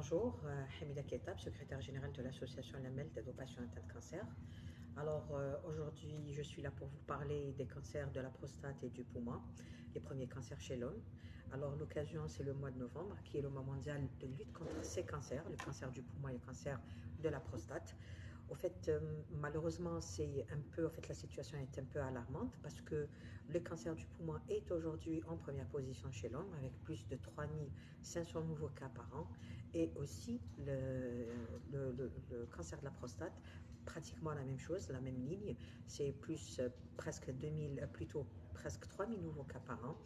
Bonjour, Hamida Ketab, secrétaire générale de l'association Lamel d'aide aux patients atteints de cancer. Alors aujourd'hui, je suis là pour vous parler des cancers de la prostate et du poumon, les premiers cancers chez l'homme. Alors l'occasion, c'est le mois de novembre, qui est le mois mondial de lutte contre ces cancers, le cancer du poumon et le cancer de la prostate. Au fait, malheureusement, la situation est un peu alarmante parce que le cancer du poumon est aujourd'hui en première position chez l'homme avec plus de 3500 nouveaux cas par an et aussi le cancer de la prostate, pratiquement la même chose, la même ligne, c'est plus presque 2000, plutôt presque 3000 nouveaux cas par an.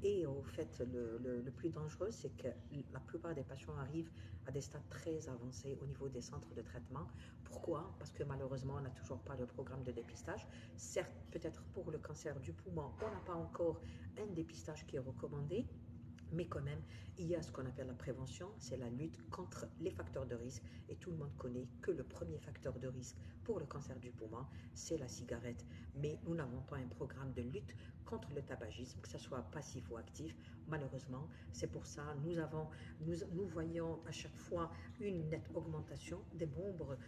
Et au fait, le plus dangereux, c'est que la plupart des patients arrivent à des stades très avancés au niveau des centres de traitement. Pourquoi? Parce que malheureusement, on n'a toujours pas de programme de dépistage. Certes, peut-être pour le cancer du poumon, on n'a pas encore un dépistage qui est recommandé, mais quand même, il y a ce qu'on appelle la prévention, c'est la lutte contre les facteurs de risque. Et tout le monde connaît que le premier facteur de risque pour le cancer du poumon, c'est la cigarette. Mais nous n'avons pas un programme de lutte contre le tabagisme, que ce soit passif ou actif. Malheureusement, c'est pour ça nous voyons à chaque fois une nette augmentation des nombres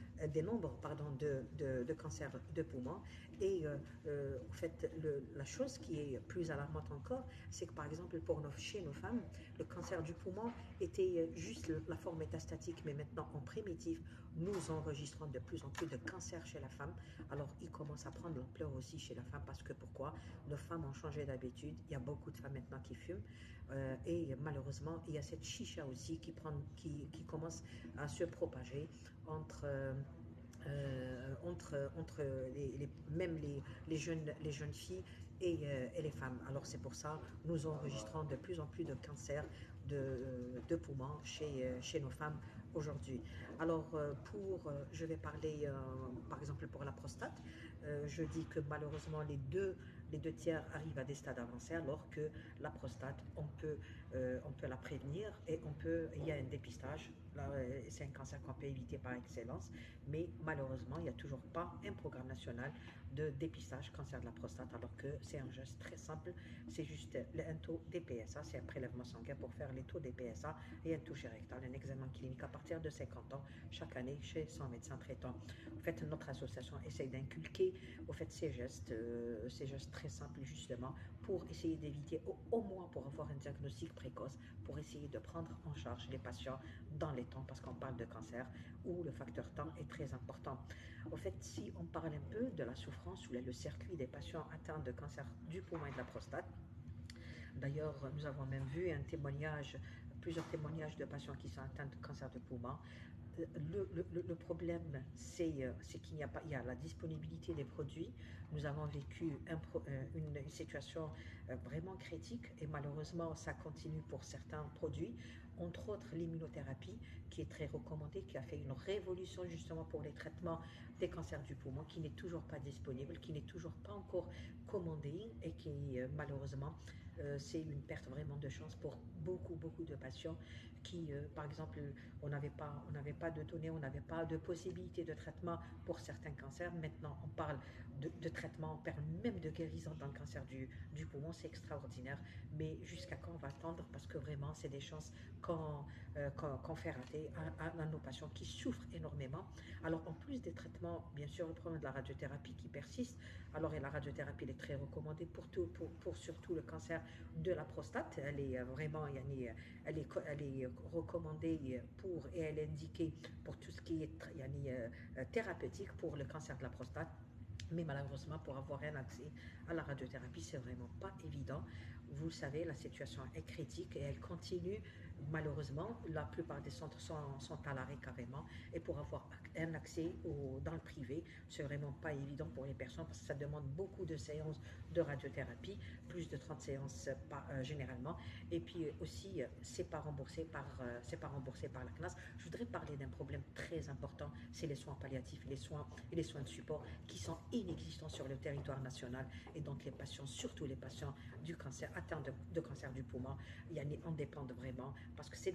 de cancers de poumon. Et en fait, la chose qui est plus alarmante encore, c'est que par exemple, chez nos femmes, le cancer du poumon était juste la forme métastatique, mais maintenant en primitif, nous enregistrons de plus en plus de cancers chez la femme. Alors, il commence à prendre l'ampleur aussi chez la femme parce que pourquoi? Nos femmes ont changé d'habitude. Il y a beaucoup de femmes maintenant qui fument et malheureusement, il y a cette chicha aussi qui commence à se propager entre même les jeunes filles et les femmes. Alors c'est pour ça nous enregistrons de plus en plus de cancers de poumons chez nos femmes aujourd'hui. Alors je vais parler par exemple pour la prostate. Je dis que malheureusement les deux tiers arrivent à des stades avancés alors que la prostate, on peut la prévenir et il y a un dépistage. C'est un cancer qu'on peut éviter par excellence, mais malheureusement, il n'y a toujours pas un programme national de dépistage cancer de la prostate, alors que c'est un geste très simple, c'est juste un taux des PSA, c'est un prélèvement sanguin pour faire les taux des PSA et un toucher rectal, un examen clinique à partir de 50 ans, chaque année chez son médecin traitant. En fait, notre association essaye d'inculquer ces gestes très simples justement pour essayer d'éviter, au moins pour avoir un diagnostic précoce, pour essayer de prendre en charge les patients dans les temps, parce qu'on parle de cancer où le facteur temps est très important. En fait, si on parle un peu de la souffrance ou le circuit des patients atteints de cancer du poumon et de la prostate, d'ailleurs, nous avons même vu plusieurs témoignages de patients qui sont atteints de cancer de poumon. Le problème, c'est qu'il n'y a pas, il y a la disponibilité des produits. Nous avons vécu une situation vraiment critique et malheureusement, ça continue pour certains produits, entre autres l'immunothérapie qui est très recommandée, qui a fait une révolution justement pour les traitements des cancers du poumon, qui n'est toujours pas disponible, qui n'est toujours pas encore commandé et qui malheureusement, c'est une perte vraiment de chance pour beaucoup de patients qui, par exemple, on n'avait pas de données, on n'avait pas de possibilité de traitement pour certains cancers. Maintenant, on parle de traitement, on parle même de guérison dans le cancer du poumon, c'est extraordinaire. Mais jusqu'à quand on va attendre? Parce que vraiment, c'est des chances qu'on fait rater à nos patients qui souffrent énormément. Alors, en plus des traitements, bien sûr, le problème de la radiothérapie qui persiste. Alors, et la radiothérapie, elle est très recommandée pour surtout le cancer de la prostate. Elle est vraiment, elle est recommandée et elle est indiquée pour tout ce qui est thérapeutique pour le cancer de la prostate. Mais malheureusement, pour avoir un accès à la radiothérapie, c'est vraiment pas évident. Vous le savez, la situation est critique et elle continue. Malheureusement, la plupart des centres sont à l'arrêt carrément. Et pour avoir un accès dans le privé, c'est vraiment pas évident pour les personnes parce que ça demande beaucoup de séances de radiothérapie, plus de 30 séances généralement. Et puis aussi, c'est pas remboursé par la CNAS. Je voudrais parler d'un problème très important, c'est les soins palliatifs, les soins de support qui sont inexistants sur le territoire national. Et donc les patients, surtout les patients du cancer, atteints de cancer du poumon, en dépendent vraiment parce que c'est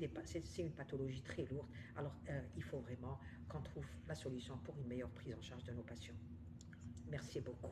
une pathologie très lourde. Alors il faut vraiment qu'on trouve la solution pour une meilleure prise en charge de nos patients. Merci beaucoup.